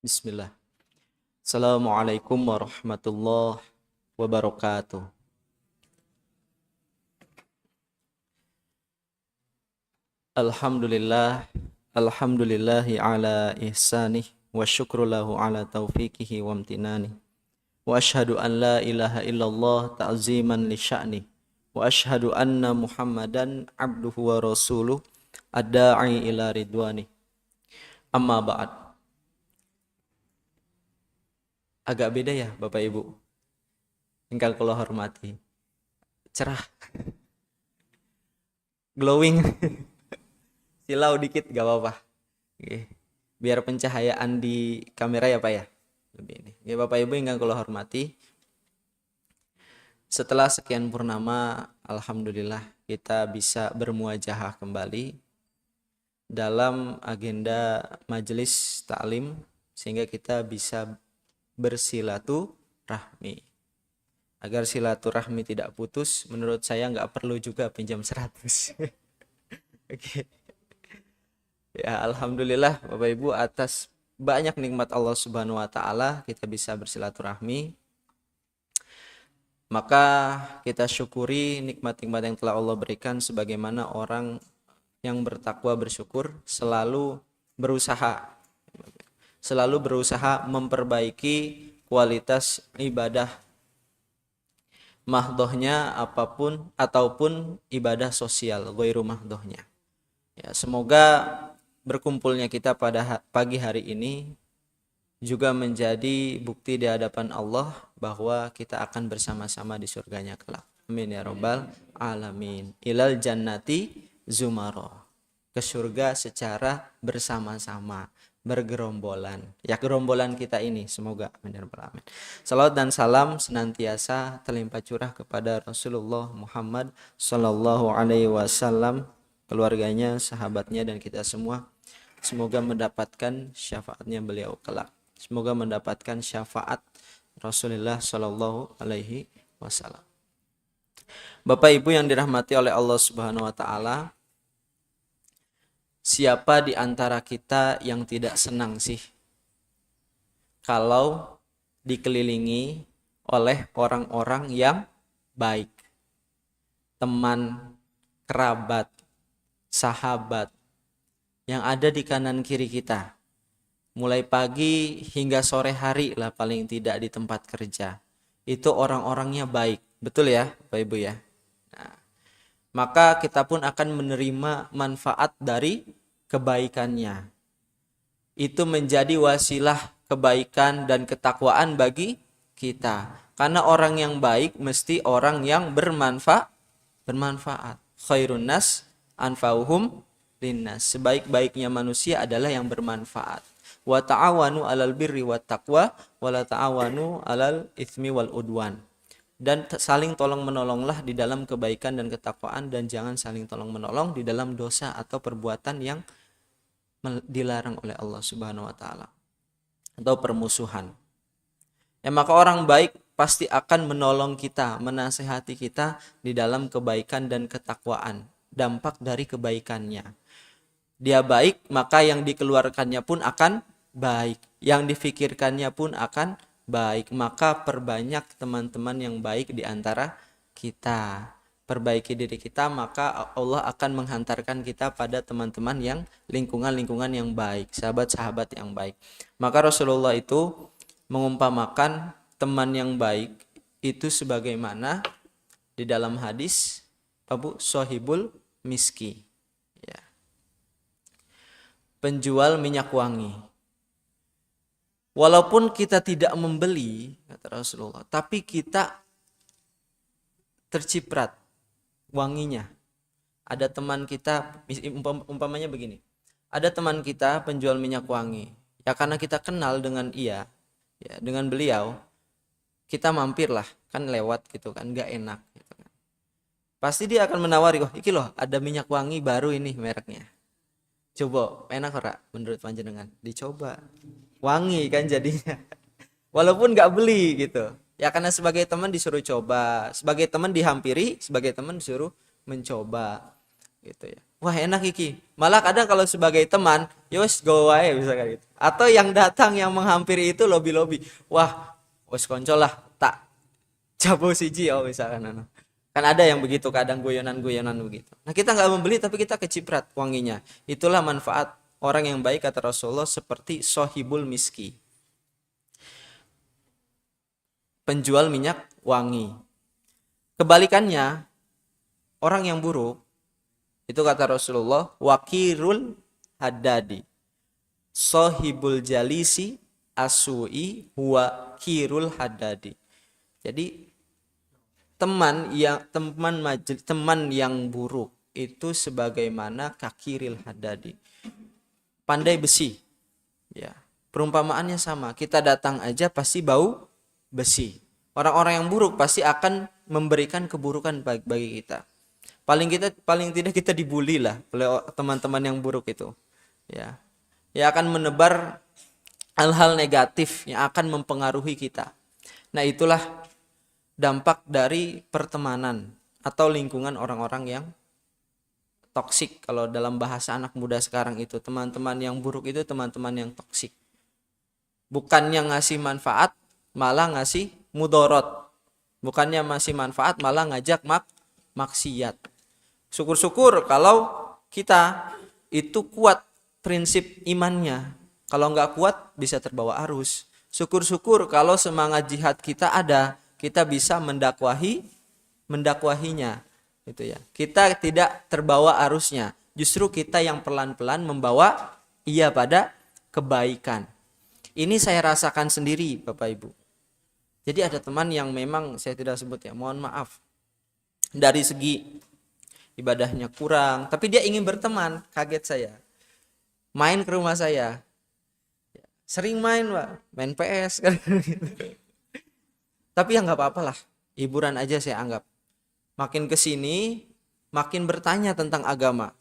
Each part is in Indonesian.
Bismillah. Assalamualaikum warahmatullahi wabarakatuh. Alhamdulillah, alhamdulillahi ala ihsanih wa syukru lahu ala taufiqihi wa amtinani. Wa ashhadu an la ilaha illallah ta'ziman li sya'ni. Wa ashhadu anna Muhammadan abduhu wa rasuluh ad-da'i ila ridwani. Amma ba'd. Agak beda ya Bapak Ibu. Engkau kula hormati. Cerah. Glowing. Silau dikit gak apa-apa. Oke. Biar pencahayaan di kamera ya Pak ya. Lebih ini. Ya Bapak Ibu yang kula hormati. Setelah sekian purnama, alhamdulillah kita bisa bermuajahah kembali dalam agenda majelis ta'lim sehingga kita bisa bersilaturahmi. Agar silaturahmi tidak putus, menurut saya nggak perlu juga pinjam 100. Oke. Ya, alhamdulillah Bapak Ibu atas banyak nikmat Allah Subhanahu wa taala kita bisa bersilaturahmi. Maka kita syukuri nikmat-nikmat yang telah Allah berikan sebagaimana orang yang bertakwa bersyukur selalu berusaha memperbaiki kualitas ibadah mahdohnya ataupun ibadah sosial ghairu mahdohnya. Ya, semoga berkumpulnya kita pada pagi hari ini juga menjadi bukti di hadapan Allah bahwa kita akan bersama-sama di surganya kelak. Amin ya rabbal alamin. Ilal jannati zumaro. Ke surga secara bersama-sama, bergerombolan. Ya, gerombolan kita ini semoga amin ya rabbal alamin. Salawat dan salam senantiasa terlimpah curah kepada Rasulullah Muhammad sallallahu alaihi wasallam, keluarganya, sahabatnya dan kita semua. Semoga mendapatkan syafaatnya beliau kelak. Semoga mendapatkan syafaat Rasulullah sallallahu alaihi wasallam. Bapak Ibu yang dirahmati oleh Allah Subhanahu wa taala, siapa di antara kita yang tidak senang sih kalau dikelilingi oleh orang-orang yang baik? Teman, kerabat, sahabat yang ada di kanan kiri kita. Mulai pagi hingga sore hari lah paling tidak di tempat kerja. Itu orang-orangnya baik. Betul ya Bapak Ibu ya? Nah, maka kita pun akan menerima manfaat dari kebaikannya. Itu menjadi wasilah kebaikan dan ketakwaan bagi kita. Karena orang yang baik mesti orang yang bermanfaat. Khairun nas anfa'uhum linnas. Sebaik-baiknya manusia adalah yang bermanfaat. Wa ta'awanu 'alal birri wat taqwa wa la ta'awanu 'alal itsmi wal udwan. Dan saling tolong menolonglah di dalam kebaikan dan ketakwaan, dan jangan saling tolong menolong di dalam dosa atau perbuatan yang dilarang oleh Allah Subhanahu wa taala atau permusuhan. Ya, maka orang baik pasti akan menolong kita, menasehati kita di dalam kebaikan dan ketakwaan, dampak dari kebaikannya. Dia baik, maka yang dikeluarkannya pun akan baik, yang difikirkannya pun akan baik. Maka perbanyak teman-teman yang baik di antara kita. Perbaiki diri kita, maka Allah akan menghantarkan kita pada teman-teman yang lingkungan-lingkungan yang baik, sahabat-sahabat yang baik. Maka Rasulullah itu mengumpamakan teman yang baik itu sebagaimana di dalam hadis Abu Sohibul Miski, ya, penjual minyak wangi. Walaupun kita tidak membeli, kata Rasulullah, tapi kita terciprat wanginya. Ada teman kita, umpamanya begini, ada teman kita penjual minyak wangi. Ya karena kita kenal dengan ya, dengan beliau, kita mampirlah, kan lewat gitu kan, gak enak gitu kan. Pasti dia akan menawari, oh iki loh ada minyak wangi baru ini mereknya. Coba, enak ora menurut panjenengan? Dicoba. Wangi kan jadinya. Walaupun gak beli gitu. Ya karena sebagai teman disuruh coba, sebagai teman dihampiri, sebagai teman disuruh mencoba. gitu ya. Wah enak iki. Malah kadang kalau sebagai teman, ya wes go wae misalkan gitu. Atau yang datang yang menghampiri itu lobi-lobi. Wah, wes konco lah tak jabo siji oh misalkan anu. Kan ada yang begitu kadang guyonan-guyonan begitu. Nah, kita nggak membeli tapi kita keciprat wanginya. Itulah manfaat orang yang baik kata Rasulullah seperti sohibul miski. Penjual minyak wangi. Kebalikannya, orang yang buruk itu kata Rasulullah wakirul haddadi. Sohibul jalisi asui huwa kirul haddadi. Jadi teman yang buruk itu sebagaimana kakiril haddadi. Pandai besi. Ya. Perumpamaannya sama. Kita datang aja pasti bau besi. Orang-orang yang buruk pasti akan memberikan keburukan bagi kita. Paling tidak kita dibully lah oleh teman-teman yang buruk itu. Ya. Ya akan menebar hal-hal negatif yang akan mempengaruhi kita. Nah, itulah dampak dari pertemanan atau lingkungan orang-orang yang toksik. Kalau dalam bahasa anak muda sekarang itu, teman-teman yang buruk itu teman-teman yang toksik. Bukannya ngasih manfaat, malah ngasih mudorot. Bukannya masih manfaat, malah ngajak maksiat. Syukur-syukur kalau kita itu kuat prinsip imannya. Kalau nggak kuat bisa terbawa arus. Syukur-syukur kalau semangat jihad kita ada, kita bisa mendakwahinya. Gitu ya. Kita tidak terbawa arusnya. Justru kita yang pelan-pelan membawa ia pada kebaikan. Ini saya rasakan sendiri Bapak Ibu. Jadi ada teman yang memang saya tidak sebut ya, mohon maaf. Dari segi ibadahnya kurang, tapi dia ingin berteman, kaget saya. Main ke rumah saya. Sering main, Pak, main PS kan gitu. Tapi ya nggak apa-apa lah, hiburan aja saya anggap. Makin kesini, makin bertanya tentang agama.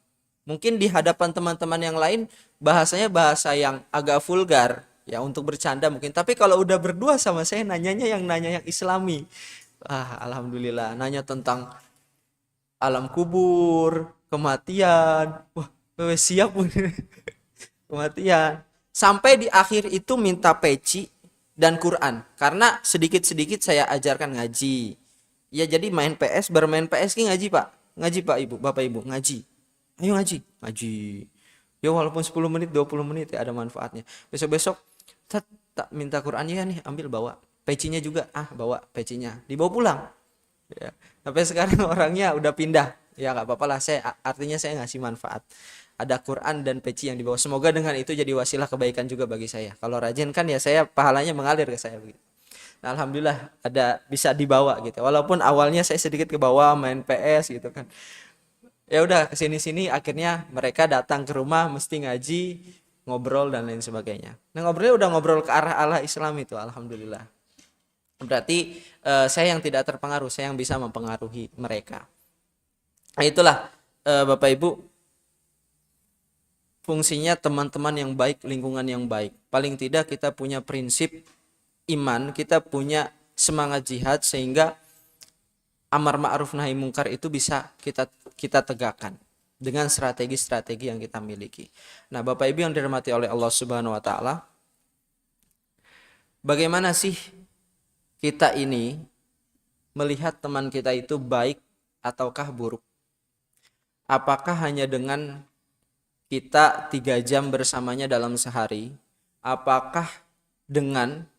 Mungkin di hadapan teman-teman yang lain bahasanya bahasa yang agak vulgar, ya untuk bercanda mungkin. Tapi kalau udah berdua sama saya nanya yang Islami. Alhamdulillah, nanya tentang alam kubur, kematian. Wah, siap kematian. Sampai di akhir itu minta peci dan Quran. Karena sedikit-sedikit saya ajarkan ngaji. Ya jadi main PS, bermain PS ki ngaji Pak. Ngaji Pak Ibu, Bapak Ibu, ngaji. Ayo ngaji. Ya walaupun 10 menit, 20 menit ya ada manfaatnya. Besok-besok tak minta Qurannya nih, ambil bawa. Pecinya juga, bawa pecinya. Dibawa pulang. Ya. Sampai sekarang orangnya udah pindah. Ya nggak apa-apa lah, artinya saya ngasih manfaat. Ada Quran dan peci yang dibawa. Semoga dengan itu jadi wasilah kebaikan juga bagi saya. Kalau rajin kan ya saya pahalanya mengalir ke saya begitu. Nah, alhamdulillah ada bisa dibawa gitu. Walaupun awalnya saya sedikit ke bawah main PS gitu kan. Ya udah kesini-sini akhirnya mereka datang ke rumah mesti ngaji, ngobrol dan lain sebagainya. Nah ngobrolnya udah ngobrol ke arah Allah Islam itu, alhamdulillah. Berarti saya yang tidak terpengaruh, saya yang bisa mempengaruhi mereka. Nah itulah Bapak Ibu, fungsinya teman-teman yang baik, lingkungan yang baik. Paling tidak kita punya prinsip iman, kita punya semangat jihad sehingga amar ma'ruf nahi mungkar itu bisa kita tegakkan dengan strategi-strategi yang kita miliki. Nah, Bapak Ibu yang dirahmati oleh Allah Subhanahu wa taala, bagaimana sih kita ini melihat teman kita itu baik ataukah buruk? Apakah hanya dengan kita 3 jam bersamanya dalam sehari? Apakah dengan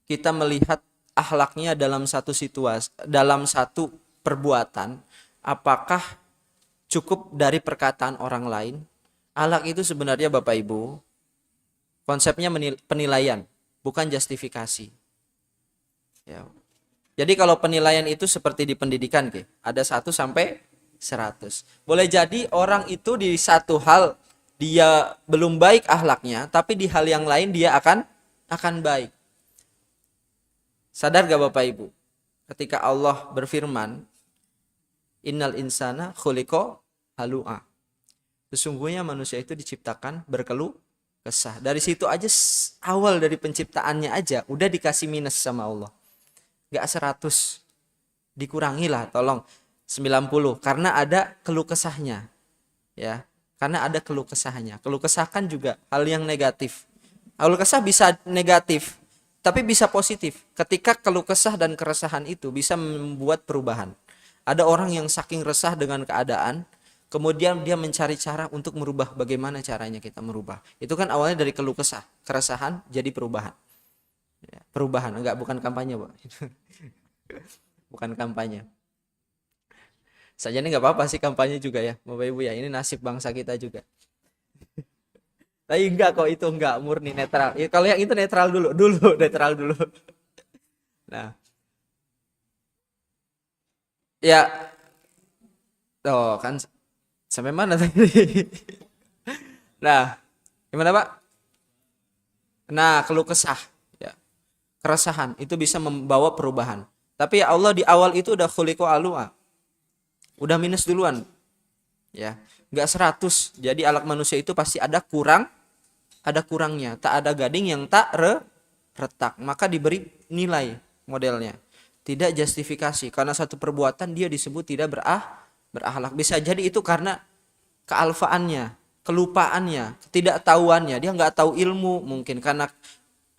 kita melihat akhlaknya dalam satu situasi, dalam satu perbuatan? Apakah cukup dari perkataan orang lain? Akhlak itu sebenarnya Bapak Ibu, konsepnya penilaian, bukan justifikasi. Ya. Jadi kalau penilaian itu seperti di pendidikan, ada 1 sampai 100. Boleh jadi orang itu di satu hal dia belum baik akhlaknya, tapi di hal yang lain dia akan baik. Sadar gak Bapak Ibu? Ketika Allah berfirman, Innal insana khuliqa halu'a. Sesungguhnya manusia itu diciptakan berkeluh kesah. Dari situ aja awal dari penciptaannya aja udah dikasih minus sama Allah. Gak 100. Dikurangi lah tolong 90 karena ada keluh kesahnya. ya. Karena ada keluh kesahnya. Keluh kesah kan juga hal yang negatif. Keluh kesah bisa negatif, tapi bisa positif. Ketika keluh kesah dan keresahan itu bisa membuat perubahan. Ada orang yang saking resah dengan keadaan, kemudian dia mencari cara untuk merubah. Bagaimana caranya kita merubah? Itu kan awalnya dari keluh kesah, keresahan jadi perubahan. Ya, perubahan, enggak, bukan kampanye, Pak. Bukan kampanye. Saja ini nggak apa-apa sih kampanye juga ya, Bapak Ibu ya. Ini nasib bangsa kita juga. Tapi enggak kok, itu enggak murni netral. Ya, kalau yang itu netral dulu, netral dulu. Nah, ya, oh kan sampai mana tadi? Nah, gimana Pak? Nah, keluh kesah, ya, keresahan itu bisa membawa perubahan. Tapi ya Allah di awal itu udah khuliqu alua, udah minus duluan, ya, nggak 100. Jadi alat manusia itu pasti ada kurangnya. Tak ada gading yang tak retak, maka diberi nilai modelnya. Tidak justifikasi karena satu perbuatan dia disebut tidak berakhlak. Bisa jadi itu karena kealfaannya, kelupaannya, ketidaktahuannya. Dia nggak tahu ilmu mungkin karena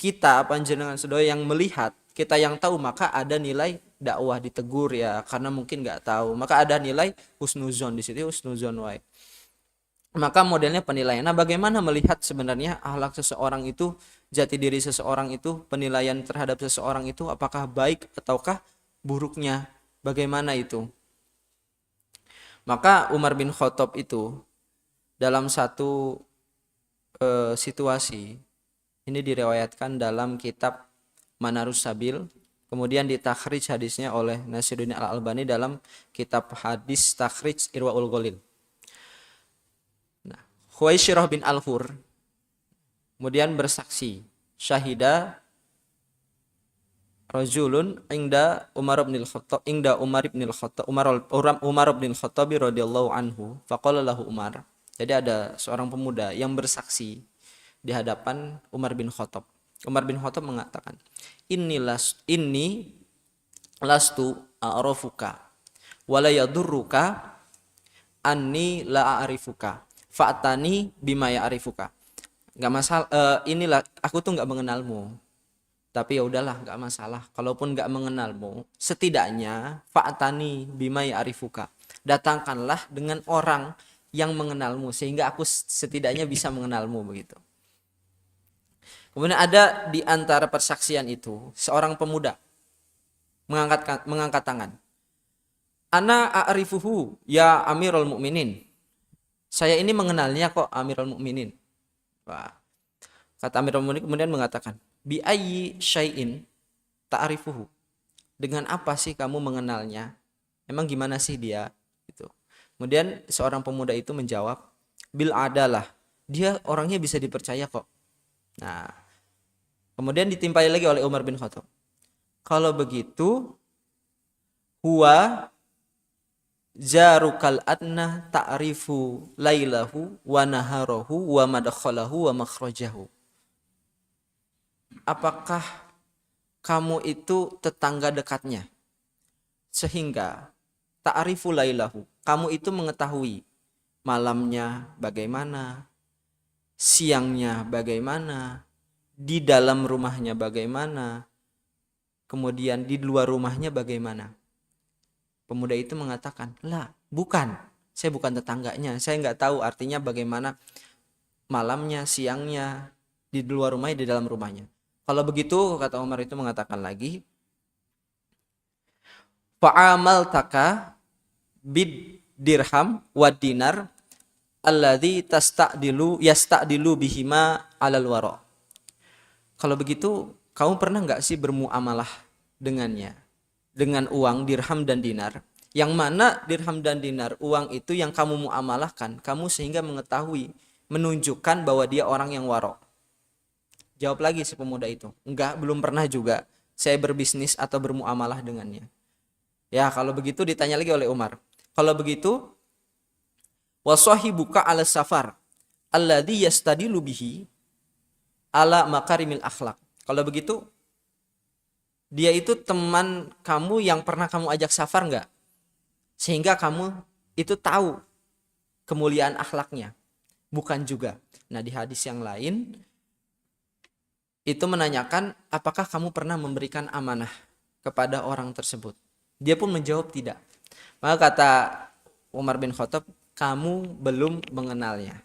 kita panjenengan saudara yang melihat, kita yang tahu, maka ada nilai dakwah ditegur ya karena mungkin nggak tahu. Maka ada nilai husnuzon, di situ husnuzon wae. Maka modelnya penilaian. Nah, bagaimana melihat sebenarnya akhlak seseorang itu, jati diri seseorang itu, penilaian terhadap seseorang itu apakah baik ataukah buruknya? Bagaimana itu? Maka Umar bin Khattab itu dalam satu situasi, ini direwayatkan dalam kitab Manarus Sabil, kemudian ditakhrij hadisnya oleh Nasiruddin Al-Albani dalam kitab hadis takhrij Irwaul Ghalil. Khuwaisyirah bin Al-Hur kemudian bersaksi, syahida rajulun ingda Umar bin Al-Khattab Umar bin Al-Khattab radhiyallahu anhu faqala lahu Umar. Jadi ada seorang pemuda yang bersaksi di hadapan Umar bin Khattab. Umar bin Khattab mengatakan, inni lastu a'rafuka wa la yadurruka anni la a'rifuka fa'tani bima ya'rifuka. Enggak masalah, inilah aku tuh enggak mengenalmu. Tapi ya udahlah, enggak masalah. Kalaupun enggak mengenalmu, setidaknya fa'tani bima ya'rifuka. Datangkanlah dengan orang yang mengenalmu sehingga aku setidaknya bisa mengenalmu begitu. Kemudian ada di antara persaksian itu seorang pemuda mengangkat tangan. Ana a'rifuhu ya Amirul Mukminin. Saya ini mengenalnya kok Amirul Mukminin. Wah. Kata Amirul Mukminin kemudian mengatakan, bi ayyi syai'in ta'rifuhu. Dengan apa sih kamu mengenalnya? Emang gimana sih dia? Gitu. Kemudian seorang pemuda itu menjawab, bil adalah. Dia orangnya bisa dipercaya kok. Nah, kemudian ditimpai lagi oleh Umar bin Khattab. Kalau begitu, huwa jarukal adna ta'rifu lailahu wa naharahu wa madkhalahu wa makhrajahu. Apakah kamu itu tetangga dekatnya sehingga ta'rifu lailahu, kamu itu mengetahui malamnya bagaimana, siangnya bagaimana, di dalam rumahnya bagaimana, kemudian di luar rumahnya bagaimana. Pemuda itu mengatakan, lah bukan, saya bukan tetangganya, saya nggak tahu artinya bagaimana malamnya, siangnya, di luar rumahnya, di dalam rumahnya. Kalau begitu, kata Umar itu mengatakan lagi, fa'amal taka bid dirham wa dinar alladhi yasta'dilu bihima alal wara. Kalau begitu, kamu pernah nggak sih bermuamalah dengannya? Dengan uang dirham dan dinar, yang mana dirham dan dinar uang itu yang kamu muamalahkan, kamu sehingga mengetahui, menunjukkan bahwa dia orang yang waro. Jawab lagi si pemuda itu, enggak, belum pernah juga saya berbisnis atau bermuamalah dengannya. Ya kalau begitu ditanya lagi oleh Umar, kalau begitu wasahibuka ala safar alladhi yastadilu bihi ala makarimil akhlak. Kalau begitu dia itu teman kamu yang pernah kamu ajak safar enggak? Sehingga kamu itu tahu kemuliaan akhlaknya. Bukan juga. Nah, di hadis yang lain itu menanyakan apakah kamu pernah memberikan amanah kepada orang tersebut. Dia pun menjawab tidak. Maka kata Umar bin Khattab, kamu belum mengenalnya.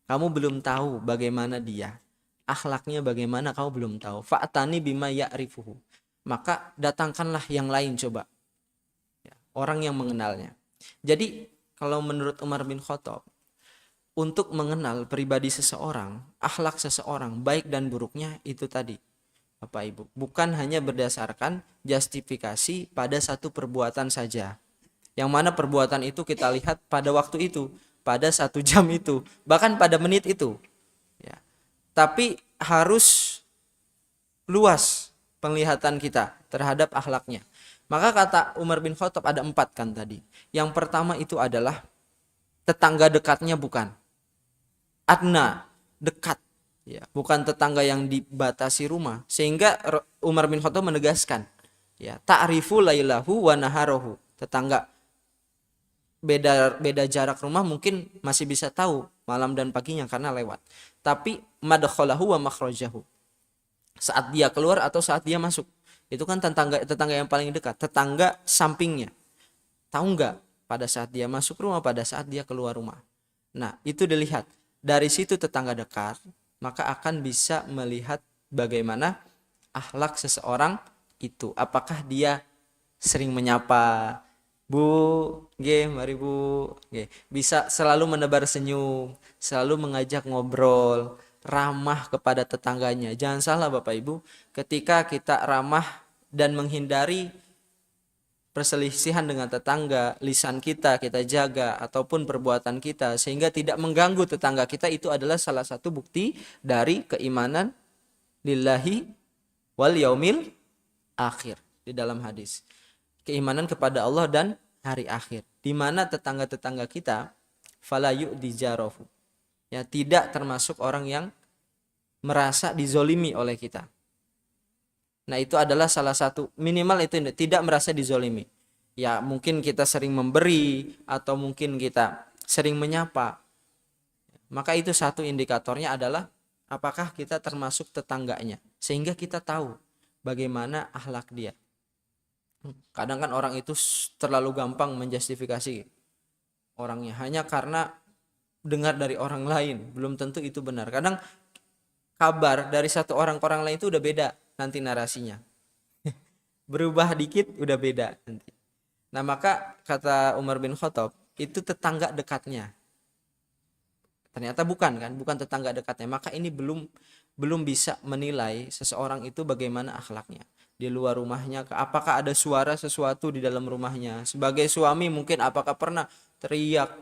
Kamu belum tahu bagaimana dia. Akhlaknya bagaimana kamu belum tahu. Fa'tani bima ya'rifuhu. Maka datangkanlah yang lain coba. Orang yang mengenalnya. Jadi kalau menurut Umar bin Khattab, untuk mengenal pribadi seseorang, akhlak seseorang, baik dan buruknya itu tadi, Bapak Ibu, bukan hanya berdasarkan justifikasi pada satu perbuatan saja. Yang mana perbuatan itu kita lihat pada waktu itu, pada 1 jam itu, bahkan pada menit itu. Ya. Tapi harus luas penglihatan kita terhadap akhlaknya. Maka kata Umar bin Khattab ada 4 kan tadi. Yang pertama itu adalah tetangga dekatnya bukan. Adna, dekat, ya, bukan tetangga yang dibatasi rumah. Sehingga Umar bin Khattab menegaskan, ya, ta'rifu lailahu wa naharahu. Tetangga beda jarak rumah mungkin masih bisa tahu malam dan paginya karena lewat. Tapi madkhalahu wa makhrajahu. Saat dia keluar atau saat dia masuk. Itu kan tetangga yang paling dekat, tetangga sampingnya. Tahu nggak pada saat dia masuk rumah, pada saat dia keluar rumah. Nah, itu dilihat. Dari situ tetangga dekat, maka akan bisa melihat bagaimana akhlak seseorang itu. Apakah dia sering menyapa, Bu, mari Bu. Bisa selalu menebar senyum, selalu mengajak ngobrol, ramah kepada tetangganya. Jangan salah Bapak Ibu, ketika kita ramah dan menghindari perselisihan dengan tetangga, lisan kita jaga ataupun perbuatan kita sehingga tidak mengganggu tetangga kita, itu adalah salah satu bukti dari keimanan lillahi wal yaumil akhir di dalam hadis. Keimanan kepada Allah dan hari akhir, di mana tetangga-tetangga kita fala yu'di jarahu, ya, tidak termasuk orang yang merasa dizolimi oleh kita. Nah, itu adalah salah satu, minimal itu tidak merasa dizolimi. Ya, mungkin kita sering memberi atau mungkin kita sering menyapa. Maka itu satu indikatornya adalah apakah kita termasuk tetangganya, sehingga kita tahu bagaimana akhlak dia. Kadang kan orang itu terlalu gampang menjustifikasi orangnya hanya karena dengar dari orang lain, belum tentu itu benar. Kadang kabar dari satu orang ke orang lain itu udah beda nanti narasinya. Berubah dikit udah beda nanti. Nah, maka kata Umar bin Khattab, itu tetangga dekatnya. Ternyata bukan tetangga dekatnya. Maka ini belum bisa menilai seseorang itu bagaimana akhlaknya. Di luar rumahnya, apakah ada suara sesuatu di dalam rumahnya. Sebagai suami mungkin apakah pernah teriak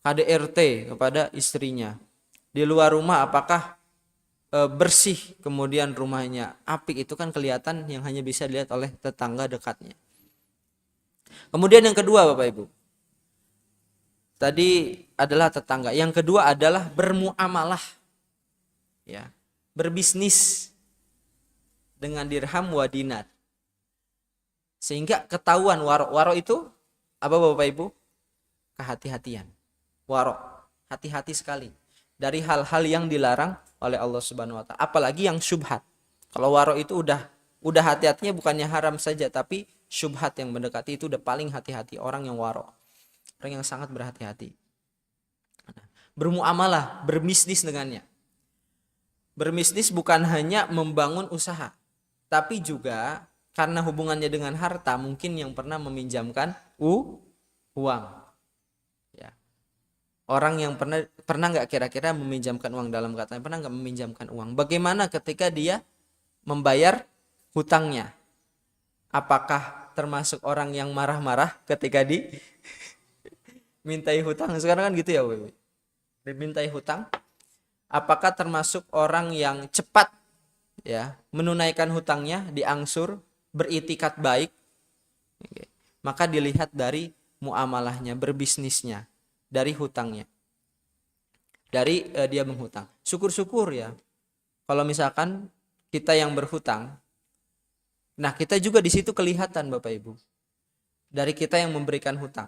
KDRT kepada istrinya. Di luar rumah apakah bersih kemudian rumahnya apik, itu kan kelihatan yang hanya bisa dilihat oleh tetangga dekatnya. Kemudian yang kedua Bapak Ibu, tadi adalah tetangga. Yang kedua adalah bermuamalah, ya, berbisnis dengan dirham wa dinar. Sehingga ketahuan waro itu apa Bapak Ibu? Kehati-hatian. Waro, hati-hati sekali dari hal-hal yang dilarang oleh Allah Subhanahu wa taala, apalagi yang syubhat. Kalau waro itu udah hati-hatinya bukannya haram saja, tapi syubhat yang mendekati itu udah paling hati-hati orang yang waro. Orang yang sangat berhati-hati. Bermuamalah, berbisnis dengannya. Berbisnis bukan hanya membangun usaha, tapi juga karena hubungannya dengan harta, mungkin yang pernah meminjamkan uang. Orang yang pernah nggak kira-kira meminjamkan uang, dalam katanya pernah nggak meminjamkan uang? Bagaimana ketika dia membayar hutangnya? Apakah termasuk orang yang marah-marah ketika dimintai hutang? Sekarang kan gitu ya, Wewe. Dimintai hutang. Apakah termasuk orang yang cepat, ya, menunaikan hutangnya, diangsur, beritikat baik? Oke. Maka dilihat dari muamalahnya, berbisnisnya, dari hutangnya, dari dia menghutang. Syukur-syukur ya kalau misalkan kita yang berhutang. Nah, kita juga di situ kelihatan Bapak Ibu, dari kita yang memberikan hutang.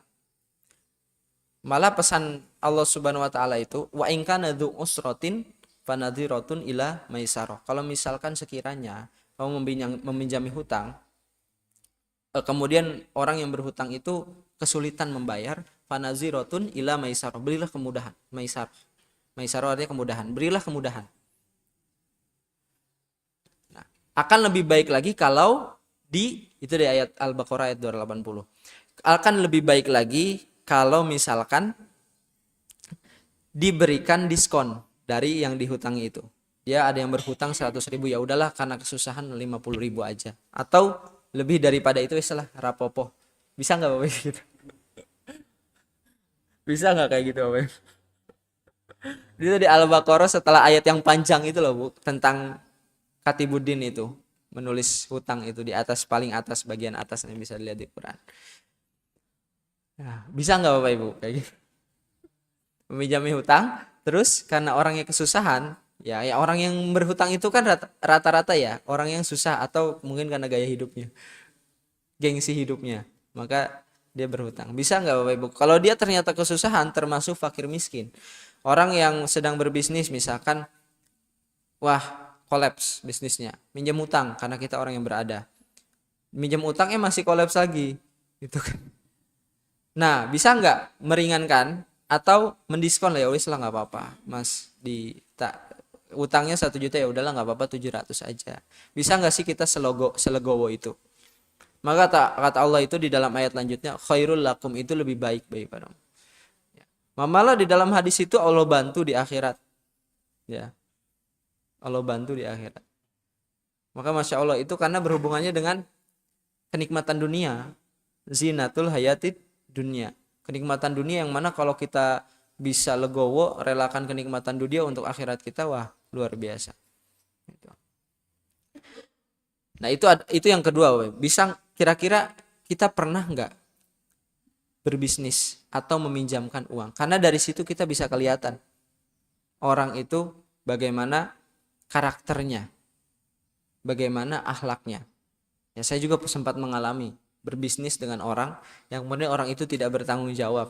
Malah pesan Allah Subhanahu wa taala itu wa in kana dzu usratin fanadhiratun ila maisarah. Kalau misalkan sekiranya kamu meminjami hutang, kemudian orang yang berhutang itu kesulitan membayar, fanadhiratun ila maisarah. Berilah kemudahan. Maisarah artinya kemudahan. Berilah kemudahan. Nah, akan lebih baik lagi kalau itu di ayat Al-Baqarah ayat 280. Akan lebih baik lagi kalau misalkan diberikan diskon dari yang dihutangi itu. Dia ada yang berhutang 100.000, ya udahlah karena kesusahan 50.000 aja. Atau lebih daripada itu istilah rapopo. Bisa nggak Bapak gitu? Bisa nggak kayak gitu Bapak? Itu di Al-Baqarah setelah ayat yang panjang itu loh Bu, tentang Katibuddin itu menulis hutang itu di atas, paling atas, bagian atas yang bisa dilihat di Quran. Nah, bisa nggak Bapak Ibu kayak gitu? Meminjami hutang, terus karena orangnya kesusahan, ya orang yang berhutang itu kan rata-rata ya orang yang susah atau mungkin karena gaya hidupnya, gengsi hidupnya, maka dia berhutang. Bisa nggak Bapak Ibu? Kalau dia ternyata kesusahan, termasuk fakir miskin, orang yang sedang berbisnis misalkan, wah kolaps bisnisnya, minjem hutang karena kita orang yang berada, minjem utangnya masih kolaps lagi, gitu kan. Nah, bisa nggak meringankan atau mendiskon lah, ya wis lah nggak apa-apa, Mas, utangnya 1 juta, ya udahlah nggak apa-apa 700 aja. Bisa nggak sih kita selegowo itu? Maka kata Allah itu di dalam ayat lanjutnya, khairul lakum, itu lebih baik bagi padamu. Ya. Malah di dalam hadis itu Allah bantu di akhirat. Ya. Allah bantu di akhirat. Maka Masya Allah itu karena berhubungannya dengan kenikmatan dunia. Zinatul hayatid dunia. Kenikmatan dunia yang mana kalau kita bisa legowo, relakan kenikmatan dunia untuk akhirat kita, wah luar biasa. Nah itu yang kedua, bisa kira-kira kita pernah nggak berbisnis atau meminjamkan uang? Karena dari situ kita bisa kelihatan orang itu bagaimana karakternya, bagaimana akhlaknya. Ya saya juga sempat mengalami berbisnis dengan orang yang kemudian orang itu tidak bertanggung jawab.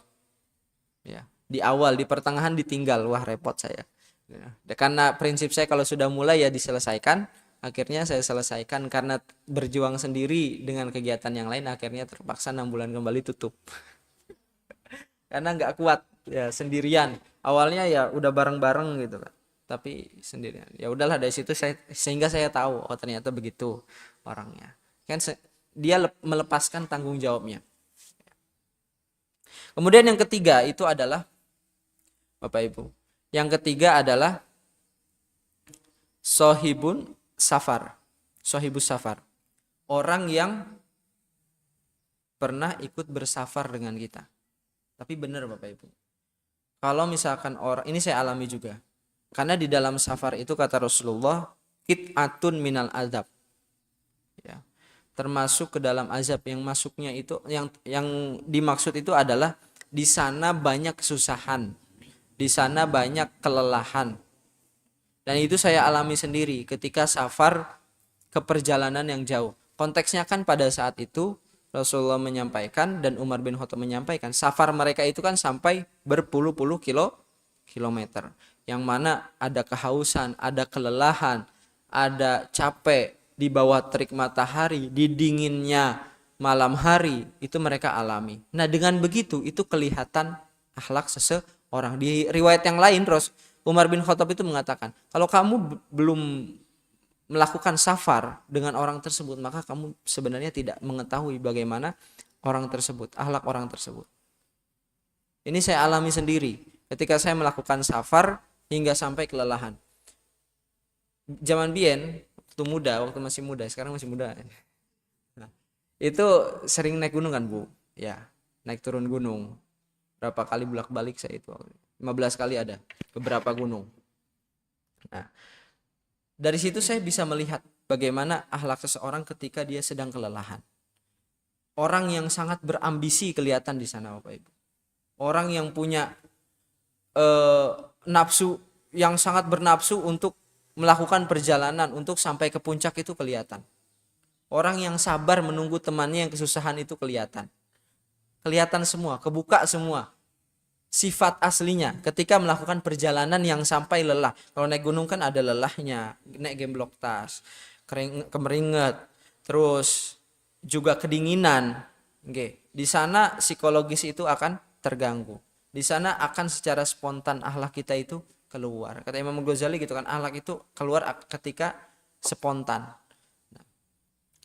Ya, di awal, di pertengahan ditinggal, wah repot saya. Ya, karena prinsip saya kalau sudah mulai ya diselesaikan. Akhirnya saya selesaikan karena berjuang sendiri dengan kegiatan yang lain, akhirnya terpaksa 6 bulan kembali tutup. Karena nggak kuat ya sendirian. Awalnya ya udah bareng-bareng gitu kan, tapi sendirian. Ya udahlah dari situ sehingga saya tahu oh ternyata begitu orangnya. Kan dia melepaskan tanggung jawabnya. Kemudian yang ketiga itu adalah Bapak Ibu. Yang ketiga adalah sohibus safar. Orang yang pernah ikut bersafar dengan kita. Tapi benar Bapak Ibu. Kalau misalkan orang, ini saya alami juga. Karena di dalam safar itu kata Rasulullah, qit'atun minal azab. Ya. Termasuk ke dalam azab, yang masuknya itu yang dimaksud itu adalah di sana banyak kesusahan. Di sana banyak kelelahan. Dan itu saya alami sendiri ketika safar ke perjalanan yang jauh. Konteksnya kan pada saat itu Rasulullah menyampaikan dan Umar bin Khattab menyampaikan, safar mereka itu kan sampai berpuluh-puluh kilometer. Yang mana ada kehausan, ada kelelahan, ada capek di bawah terik matahari, di dinginnya malam hari, itu mereka alami. Nah dengan begitu itu kelihatan akhlak seseorang. Di riwayat yang lain Umar bin Khattab itu mengatakan, kalau kamu belum melakukan safar dengan orang tersebut, maka kamu sebenarnya tidak mengetahui bagaimana orang tersebut, akhlak orang tersebut. Ini saya alami sendiri ketika saya melakukan safar hingga sampai kelelahan. Zaman bien, waktu masih muda, sekarang masih muda. Nah, itu sering naik gunung kan Bu? Ya, naik turun gunung. Berapa kali bolak-balik saya itu? 15 kali ada, beberapa gunung. Nah, dari situ saya bisa melihat bagaimana akhlak seseorang ketika dia sedang kelelahan. Orang yang sangat berambisi kelihatan di sana Bapak Ibu. Orang yang punya nafsu, yang sangat bernafsu untuk melakukan perjalanan untuk sampai ke puncak itu kelihatan. Orang yang sabar menunggu temannya yang kesusahan itu kelihatan. Kelihatan semua, kebuka semua. sifat aslinya ketika melakukan perjalanan yang sampai lelah. Kalau naik gunung kan ada lelahnya, naik gemblok tas, kemeringet, terus juga kedinginan. Oke, di sana psikologis itu akan terganggu. Di sana akan secara spontan akhlak kita itu keluar. Kata Imam Ghazali gitu kan, akhlak itu keluar ketika spontan.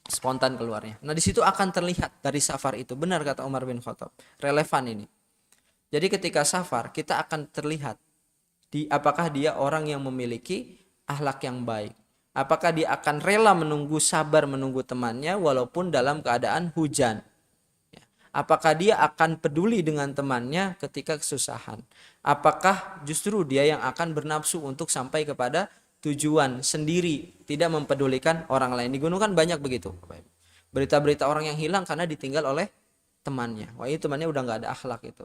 Spontan keluarnya. Nah, di situ akan terlihat dari safar itu. Benar kata Umar bin Khattab. Relevan ini. Jadi ketika safar kita akan terlihat apakah dia orang yang memiliki akhlak yang baik. Apakah dia akan rela menunggu, sabar menunggu temannya walaupun dalam keadaan hujan. Apakah dia akan peduli dengan temannya ketika kesusahan. Apakah justru dia yang akan bernafsu untuk sampai kepada tujuan sendiri, tidak mempedulikan orang lain. Di gunung kan banyak begitu. Berita-berita orang yang hilang karena ditinggal oleh temannya. Wah, itu temannya udah nggak ada akhlak itu.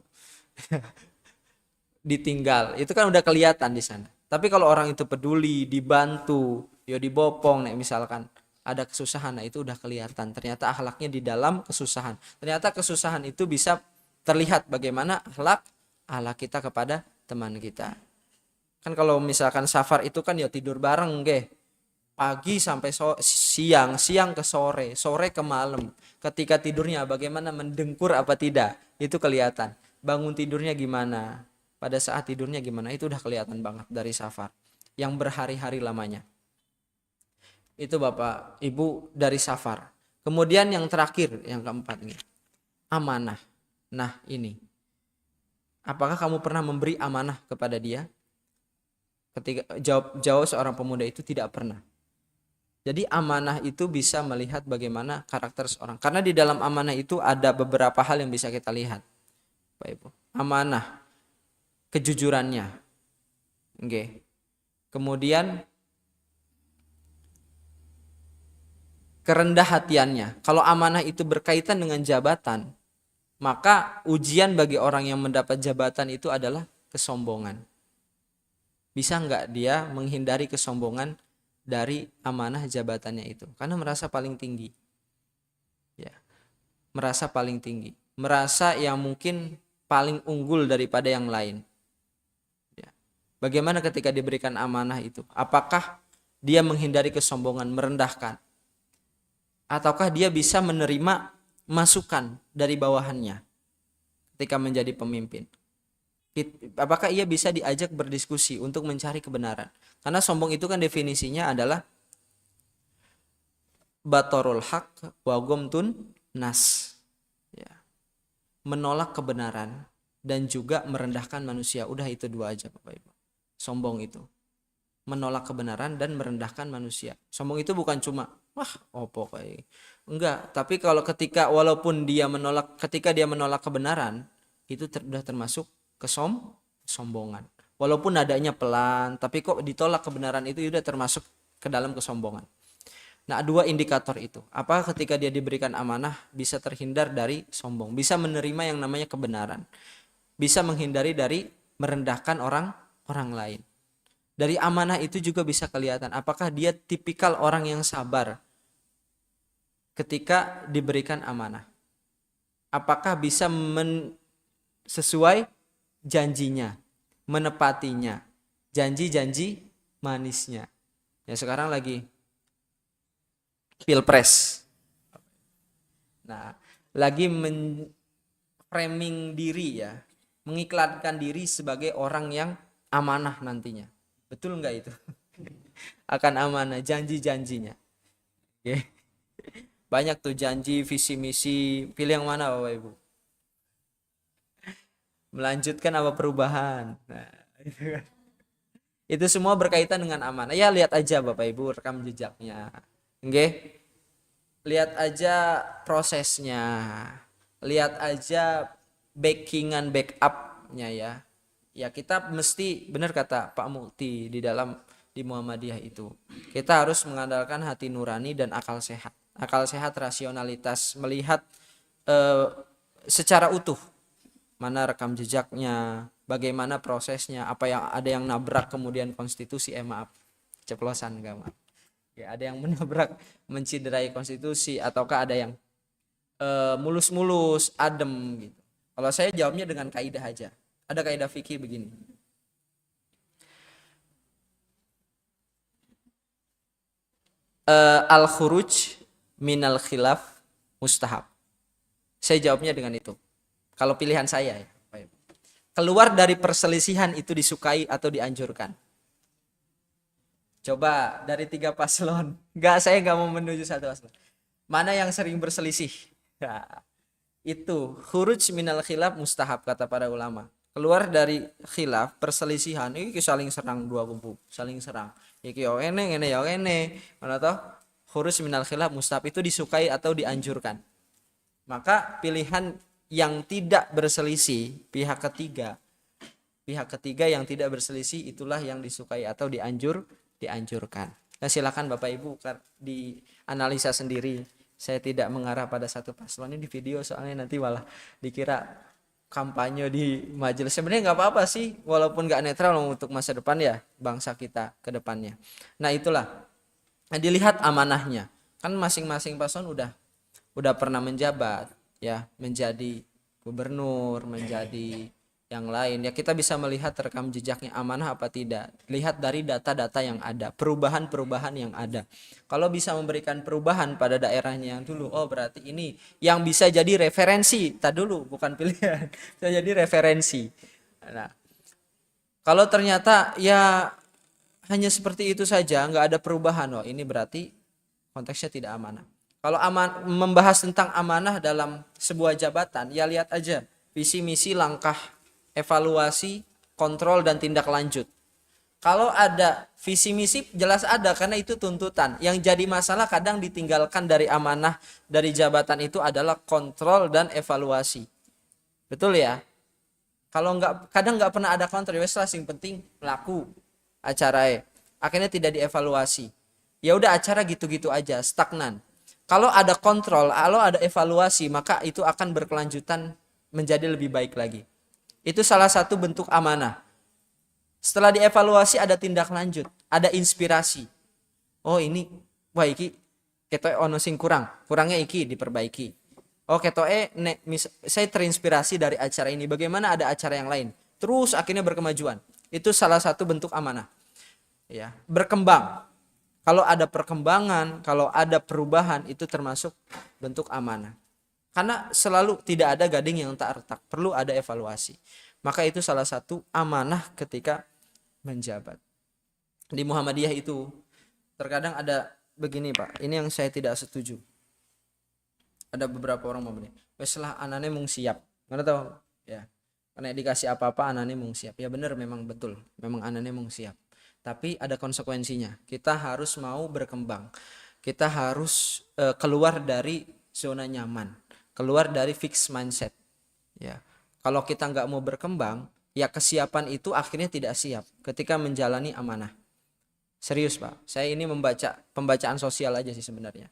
Ditinggal, itu kan udah kelihatan di sana. Tapi kalau orang itu peduli, dibantu, ya dibopong nih misalkan ada kesusahan, nah itu udah kelihatan. Ternyata akhlaknya di dalam kesusahan. Ternyata kesusahan itu bisa terlihat bagaimana akhlak kita kepada teman kita. Kan kalau misalkan safar itu kan ya tidur bareng pagi sampai siang, siang ke sore, sore ke malam. Ketika tidurnya bagaimana, mendengkur apa tidak, itu kelihatan. Bangun tidurnya gimana, pada saat tidurnya gimana, itu udah kelihatan banget dari safar yang berhari-hari lamanya. Itu Bapak Ibu dari safar. Kemudian yang terakhir, yang keempat nih, amanah. Nah ini, apakah kamu pernah memberi amanah kepada dia? Ketika jawab seorang pemuda itu tidak pernah. Jadi amanah itu bisa melihat bagaimana karakter seorang. Karena di dalam amanah itu ada beberapa hal yang bisa kita lihat, Pak Ibu. Amanah, kejujurannya, kemudian kerendah hatiannya. Kalau amanah itu berkaitan dengan jabatan, maka ujian bagi orang yang mendapat jabatan itu adalah kesombongan. Bisa nggak dia menghindari kesombongan dari amanah jabatannya itu? Karena merasa paling tinggi, ya, merasa paling tinggi, merasa yang mungkin paling unggul daripada yang lain. Ya. Bagaimana ketika diberikan amanah itu? Apakah dia menghindari kesombongan, merendahkan? Ataukah dia bisa menerima masukan dari bawahannya ketika menjadi pemimpin? Apakah ia bisa diajak berdiskusi untuk mencari kebenaran? Karena sombong itu kan definisinya adalah batorul haq wa gomtun nas, ya, menolak kebenaran dan juga merendahkan manusia. Udah itu dua aja Bapak Ibu. Sombong itu menolak kebenaran dan merendahkan manusia. Sombong itu bukan cuma opo kayak enggak, tapi kalau walaupun dia ketika dia menolak kebenaran, itu sudah termasuk kesombongan. Walaupun nadanya pelan, tapi kok ditolak kebenaran, itu sudah termasuk ke dalam kesombongan. Nah, dua indikator itu. Apa ketika dia diberikan amanah bisa terhindar dari sombong, bisa menerima yang namanya kebenaran, bisa menghindari dari merendahkan orang lain. Dari amanah itu juga bisa kelihatan apakah dia tipikal orang yang sabar ketika diberikan amanah. Apakah bisa sesuai janjinya, menepatinya, janji-janji manisnya. Ya sekarang lagi pilpres. Nah, lagi framing diri ya, mengiklankan diri sebagai orang yang amanah nantinya. Betul enggak itu? Akan amanah, janji-janjinya. Oke. Banyak tuh janji, visi misi, pilih yang mana Bapak Ibu? Melanjutkan apa perubahan? Nah, itu kan. Itu semua berkaitan dengan amanah. Ya lihat aja Bapak Ibu rekam jejaknya. Oke. Lihat aja prosesnya. Lihat aja backupnya ya. Ya kita mesti, benar kata Pak Mukti di Muhammadiyah itu, kita harus mengandalkan hati nurani dan akal sehat. Akal sehat, rasionalitas, melihat secara utuh mana rekam jejaknya, bagaimana prosesnya, apa yang ada yang nabrak kemudian konstitusi, ceplosan enggak maaf. Ya, ada yang menabrak, menciderai konstitusi, ataukah ada yang mulus-mulus, adem gitu. Kalau saya jawabnya dengan kaidah aja. Ada kaidah fikih begini. Al-khuruj minal khilaf mustahab. Saya jawabnya dengan itu. Kalau pilihan saya ya. Keluar dari perselisihan itu disukai atau dianjurkan? Coba dari 3 paslon. Saya nggak mau menuju satu paslon. Mana yang sering berselisih? Nah, itu khuruj minal khilaf mustahab kata para ulama. Keluar dari khilaf, perselisihan, ini saling serang dua kubu, saling serang. Iki yo ene yo ene. Mana toh? Khuruj minal khilaf mustahab itu disukai atau dianjurkan. Maka pilihan yang tidak berselisih, pihak ketiga yang tidak berselisih itulah yang disukai atau dianjurkan. Nah, silakan Bapak Ibu dianalisa sendiri. Saya tidak mengarah pada satu paslon ini di video soalnya nanti malah dikira kampanye di majelis. Sebenarnya nggak apa-apa sih, walaupun nggak netral untuk masa depan ya bangsa kita ke depannya. Nah itulah, nah, dilihat amanahnya. Kan masing-masing paslon udah pernah menjabat ya, menjadi gubernur, menjadi yang lain ya, kita bisa melihat rekam jejaknya amanah apa tidak, lihat dari data-data yang ada, perubahan-perubahan yang ada. Kalau bisa memberikan perubahan pada daerahnya yang dulu, oh berarti ini yang bisa jadi referensi, tak dulu bukan pilihan, bisa jadi referensi. Nah, kalau ternyata ya hanya seperti itu saja, nggak ada perubahan, oh ini berarti konteksnya tidak amanah. Kalau membahas tentang amanah dalam sebuah jabatan, ya lihat aja visi misi, langkah evaluasi, kontrol dan tindak lanjut. Kalau ada visi misi jelas ada karena itu tuntutan. Yang jadi masalah kadang ditinggalkan dari amanah dari jabatan itu adalah kontrol dan evaluasi. Betul ya? Kalau kadang nggak pernah ada kontrol, wes lah yang penting laku acara akhirnya tidak dievaluasi. Ya udah acara gitu-gitu aja, stagnan. Kalau ada kontrol, kalau ada evaluasi, maka itu akan berkelanjutan menjadi lebih baik lagi. Itu salah satu bentuk amanah. Setelah dievaluasi ada tindak lanjut, ada inspirasi. Oh ini, wah iki ketoe ono sing kurangnya iki diperbaiki. Oh ketoe saya terinspirasi dari acara ini. Bagaimana ada acara yang lain? Terus akhirnya berkemajuan. Itu salah satu bentuk amanah. Ya, berkembang. Kalau ada perkembangan, kalau ada perubahan itu termasuk bentuk amanah. Karena selalu tidak ada gading yang tak retak, perlu ada evaluasi. Maka itu salah satu amanah ketika menjabat. Di Muhammadiyah itu terkadang ada begini Pak, ini yang saya tidak setuju. Ada beberapa orang Muhammadiyah, weslah anane mung siap. Mana tahu ya. Karena dikasih apa-apa anane mung siap. Ya benar memang betul, memang anane mung siap. Tapi ada konsekuensinya. Kita harus mau berkembang. Kita harus keluar dari zona nyaman. Keluar dari fixed mindset ya. Kalau kita nggak mau berkembang ya kesiapan itu akhirnya tidak siap ketika menjalani amanah. Serius Pak, saya ini membaca pembacaan sosial aja sih sebenarnya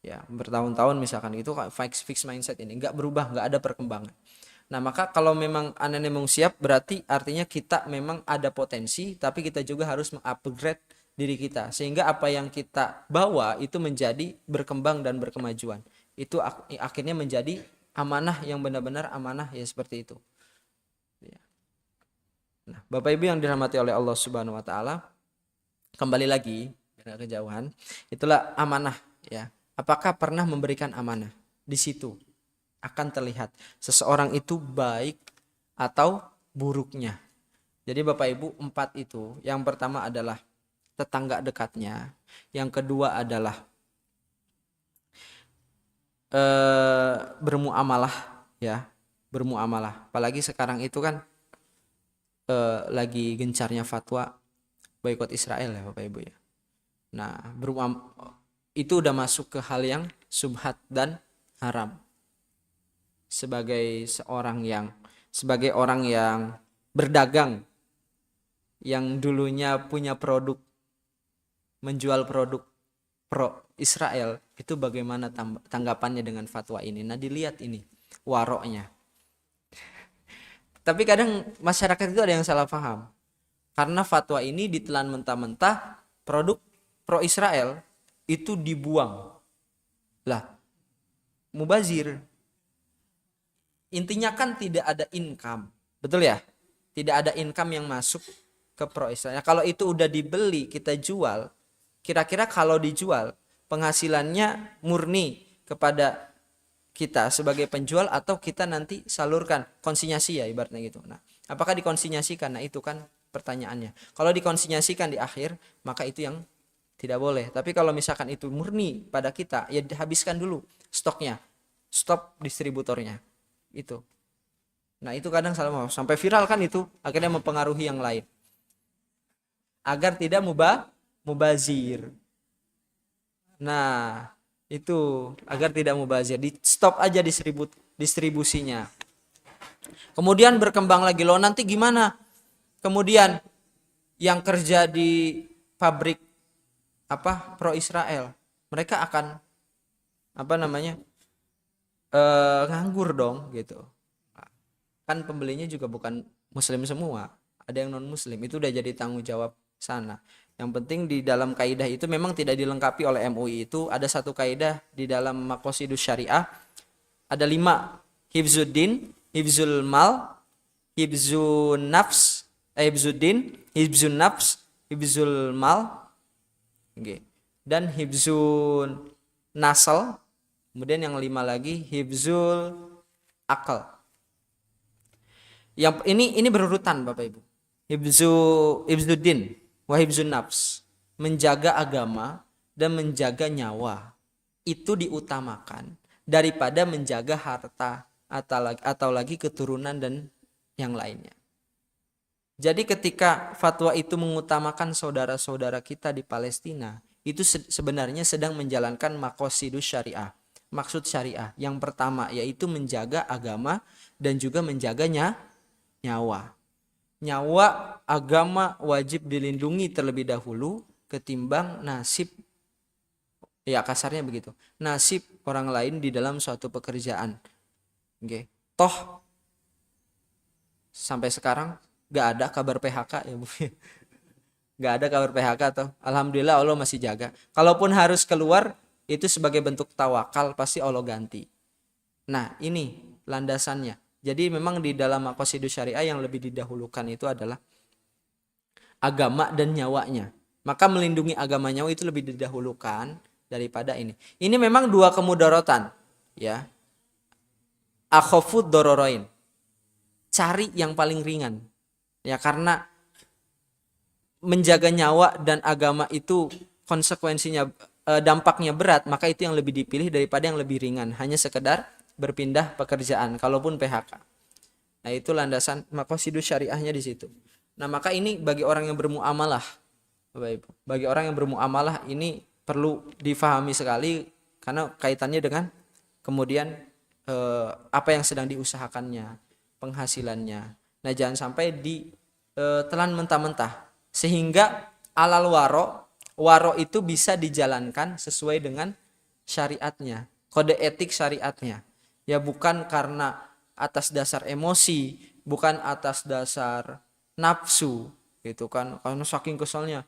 ya, bertahun-tahun misalkan itu fixed mindset ini nggak berubah, nggak ada perkembangan. Nah maka kalau memang anaknya mau siap berarti artinya kita memang ada potensi, tapi kita juga harus mengupgrade diri kita sehingga apa yang kita bawa itu menjadi berkembang dan berkemajuan. Itu akhirnya menjadi amanah yang benar-benar amanah ya seperti itu. Nah, Bapak Ibu yang dirahmati oleh Allah Subhanahu wa taala, kembali lagi biar kejauhan, itulah amanah ya. Apakah pernah memberikan amanah? Di situ akan terlihat seseorang itu baik atau buruknya. Jadi Bapak Ibu 4 itu, yang pertama adalah tetangga dekatnya, yang kedua adalah bermuamalah ya, bermuamalah. Apalagi sekarang itu kan lagi gencarnya fatwa boikot Israel ya Bapak Ibu ya. Nah, itu udah masuk ke hal yang subhat dan haram. Sebagai orang yang berdagang, yang dulunya punya produk, menjual produk pro Israel, itu bagaimana tanggapannya dengan fatwa ini. Nah dilihat ini waroknya. Tapi kadang masyarakat itu ada yang salah paham, karena fatwa ini ditelan mentah-mentah produk pro Israel itu dibuang lah, mubazir. Intinya kan tidak ada income, betul ya, Tidak ada income yang masuk ke Pro Israel. Nah, kalau itu udah dibeli, kita jual, kira-kira kalau dijual penghasilannya murni kepada kita sebagai penjual atau kita nanti salurkan konsinyasi ya ibaratnya gitu. Nah, apakah dikonsinyasikan? Nah, itu kan pertanyaannya. Kalau dikonsinyasikan di akhir, maka itu yang tidak boleh. Tapi kalau misalkan itu murni pada kita, ya dihabiskan dulu stoknya. Stop distributornya. Itu. Nah, itu kadang salah sampai viral kan itu, akhirnya mempengaruhi yang lain. Agar tidak mubazir. Nah, itu agar tidak mubazir, di stop aja distribusinya. Kemudian berkembang lagi, loh nanti gimana? Kemudian yang kerja di pabrik Pro Israel, mereka akan nganggur dong gitu. Kan pembelinya juga bukan muslim semua, ada yang non muslim, itu udah jadi tanggung jawab sana. Yang penting di dalam kaidah itu memang tidak dilengkapi oleh MUI, itu ada satu kaidah di dalam Maqasidus Syariah, ada 5: hifzuddin, hifzul mal, hifzun nafs, hifzuddin, hifzun nafs, hifzul mal, dan hifzun nasal. Kemudian yang 5 lagi hifzul akal. Yang ini berurutan Bapak Ibu. Hifzuddin wa hifzun nafs, menjaga agama dan menjaga nyawa, itu diutamakan daripada menjaga harta atau lagi keturunan dan yang lainnya. Jadi ketika fatwa itu mengutamakan saudara-saudara kita di Palestina, itu sebenarnya sedang menjalankan maqasidus syariah, maksud syariah. Yang pertama yaitu menjaga agama dan juga menjaga nyawa. Nyawa, agama wajib dilindungi terlebih dahulu ketimbang nasib, ya kasarnya begitu, nasib orang lain di dalam suatu pekerjaan. Toh sampai sekarang gak ada kabar PHK ya Bu. Gak ada kabar PHK toh. Alhamdulillah Allah masih jaga. Kalaupun harus keluar itu sebagai bentuk tawakal, pasti Allah ganti. Nah ini landasannya. Jadi memang di dalam maqasidus syariah yang lebih didahulukan itu adalah agama dan nyawanya. Maka melindungi agama nyawa itu lebih didahulukan daripada ini. Ini memang dua kemudaratan, ya. Akhafud dororoin. Cari yang paling ringan. Ya, karena menjaga nyawa dan agama itu konsekuensinya dampaknya berat, maka itu yang lebih dipilih daripada yang lebih ringan, hanya sekedar berpindah pekerjaan kalaupun PHK. Nah, itu landasan maqasidus syariahnya di situ. Nah, maka ini bagi orang yang bermuamalah, Bapak Ibu. Bagi orang yang bermuamalah ini perlu difahami sekali karena kaitannya dengan kemudian apa yang sedang diusahakannya, penghasilannya. Nah, jangan sampai ditelan mentah-mentah sehingga alal waro itu bisa dijalankan sesuai dengan syariatnya, kode etik syariatnya. Ya bukan karena atas dasar emosi, bukan atas dasar nafsu gitu kan, karena saking kesalnya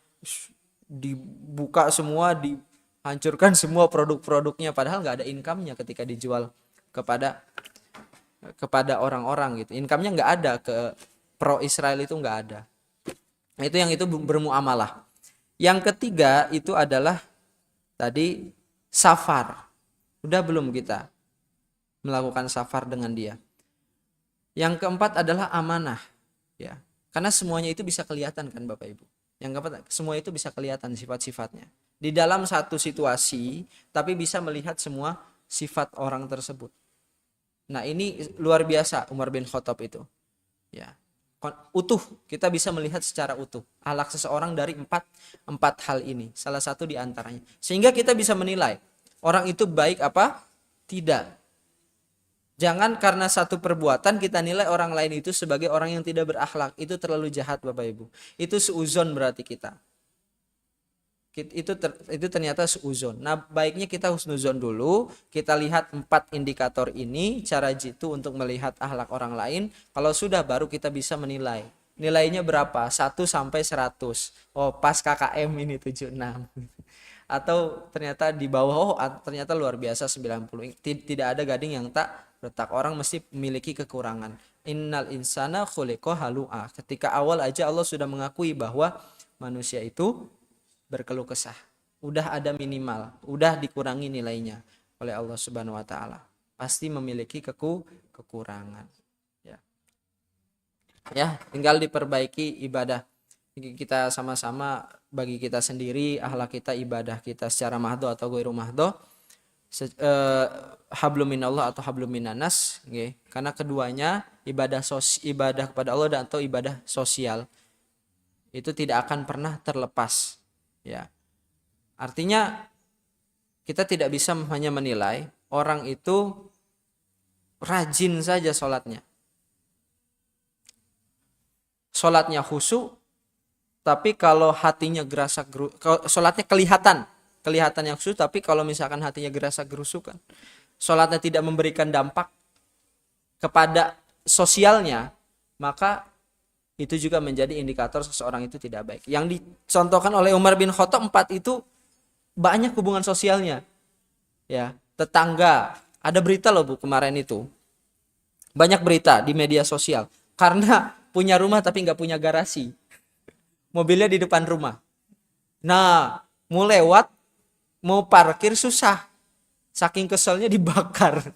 dibuka semua, dihancurkan semua produk-produknya padahal nggak ada income-nya ketika dijual kepada orang-orang gitu. Income-nya nggak ada ke Pro Israel, itu nggak ada. Nah, itu yang itu bermuamalah. Yang ketiga itu adalah tadi safar. Udah belum kita melakukan safar dengan dia? Yang keempat adalah amanah, ya. Karena semuanya itu bisa kelihatan kan Bapak Ibu. Yang keempat, semua itu bisa kelihatan sifat-sifatnya. Di dalam satu situasi, tapi bisa melihat semua sifat orang tersebut. Nah, ini luar biasa Umar bin Khattab itu. Ya. Utuh, kita bisa melihat secara utuh akhlak seseorang dari empat hal ini. Salah satu di antaranya. Sehingga kita bisa menilai orang itu baik apa tidak. Jangan karena satu perbuatan kita nilai orang lain itu sebagai orang yang tidak berakhlak. Itu terlalu jahat Bapak Ibu. Itu suuzon berarti kita. Itu ternyata suuzon. Nah, baiknya kita husnuzon dulu. Kita lihat 4 indikator ini, cara jitu untuk melihat akhlak orang lain. Kalau sudah baru kita bisa menilai. Nilainya berapa? 1 sampai 100. Oh, pas KKM ini 76. Atau ternyata di bawah, ternyata luar biasa 90. Tidak ada gading yang tak retak. Orang mesti memiliki kekurangan. Innal insana khuliqa halu'a. Ketika awal aja Allah sudah mengakui bahwa manusia itu berkeluh kesah. Udah ada minimal, udah dikurangi nilainya oleh Allah Subhanahu wa taala. Pasti memiliki kekurangan. Ya, tinggal diperbaiki ibadah kita sama-sama, bagi kita sendiri, akhlak kita, ibadah kita secara mahdo atau ghairu mahdo, hablum minallah atau hablum minanas, okay. Karena keduanya ibadah kepada Allah dan atau ibadah sosial itu tidak akan pernah terlepas, ya. Artinya kita tidak bisa hanya menilai orang itu rajin saja sholatnya, sholatnya khusyuk, tapi kalau hatinya gerasak, sholatnya kelihatan yang khusyuk, tapi kalau misalkan hatinya gerasak gerusukan, sholatnya tidak memberikan dampak kepada sosialnya, maka itu juga menjadi indikator seseorang itu tidak baik. Yang dicontohkan oleh Umar bin Khattab 4 itu banyak hubungan sosialnya, ya, tetangga. Ada berita loh Bu kemarin itu, banyak berita di media sosial karena punya rumah tapi nggak punya garasi, mobilnya di depan rumah. Nah, mau lewat, mau parkir susah, saking keselnya dibakar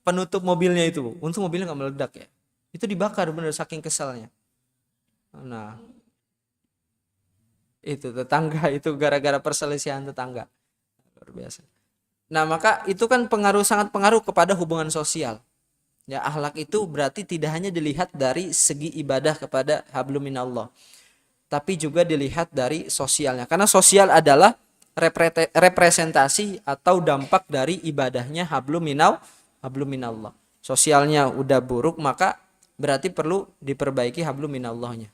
penutup mobilnya itu. Untung mobilnya nggak meledak ya, itu dibakar bener saking keselnya. Nah, itu tetangga itu gara-gara perselisihan tetangga, luar biasa. Nah, maka itu kan sangat pengaruh kepada hubungan sosial. Ya, akhlak itu berarti tidak hanya dilihat dari segi ibadah kepada hablum minallah, tapi juga dilihat dari sosialnya. Karena sosial adalah representasi atau dampak dari ibadahnya hablum minallah. Sosialnya udah buruk, maka berarti perlu diperbaiki hablum minallahnya.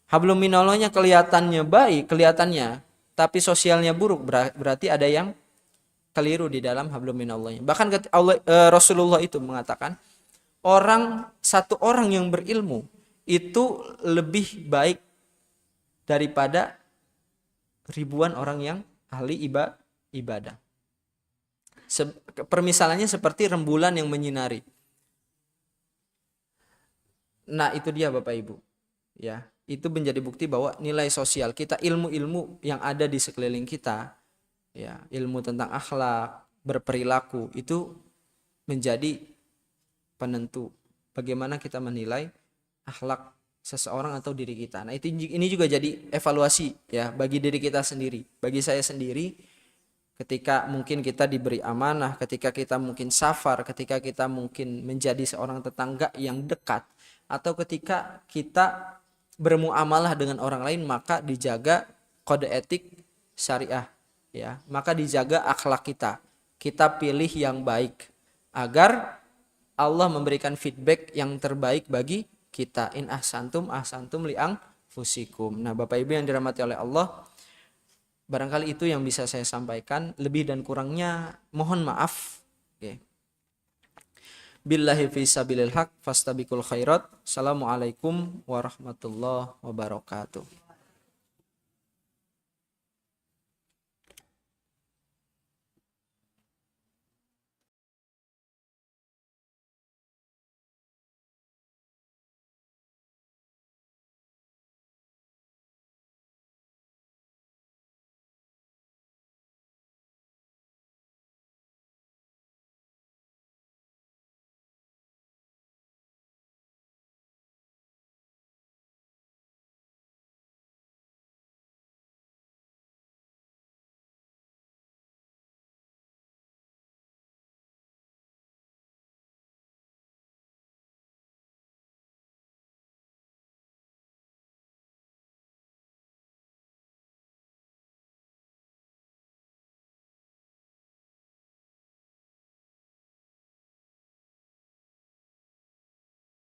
Hablum minallahnya kelihatannya baik, tapi sosialnya buruk, berarti ada yang keliru di dalam hablum minallahnya. Bahkan Rasulullah itu mengatakan, satu orang yang berilmu itu lebih baik daripada ribuan orang yang ahli ibadah. Permisalannya seperti rembulan yang menyinari. Nah, itu dia Bapak Ibu. Ya, itu menjadi bukti bahwa nilai sosial kita, ilmu-ilmu yang ada di sekeliling kita, ya, ilmu tentang akhlak, berperilaku, itu menjadi penentu bagaimana kita menilai akhlak seseorang atau diri kita. Nah, ini juga jadi evaluasi ya bagi diri kita sendiri, bagi saya sendiri, ketika mungkin kita diberi amanah, ketika kita mungkin safar, ketika kita mungkin menjadi seorang tetangga yang dekat, atau ketika kita bermuamalah dengan orang lain, maka dijaga kode etik syariah, ya, maka dijaga akhlak kita pilih yang baik agar Allah memberikan feedback yang terbaik bagi kita. In ahsantum li anfusikum. Nah, Bapak Ibu yang dirahmati oleh Allah, barangkali itu yang bisa saya sampaikan. Lebih dan kurangnya mohon maaf. Oke. Billahi fi sabilil haq fastabiqul khairat. Assalamualaikum warahmatullahi wabarakatuh.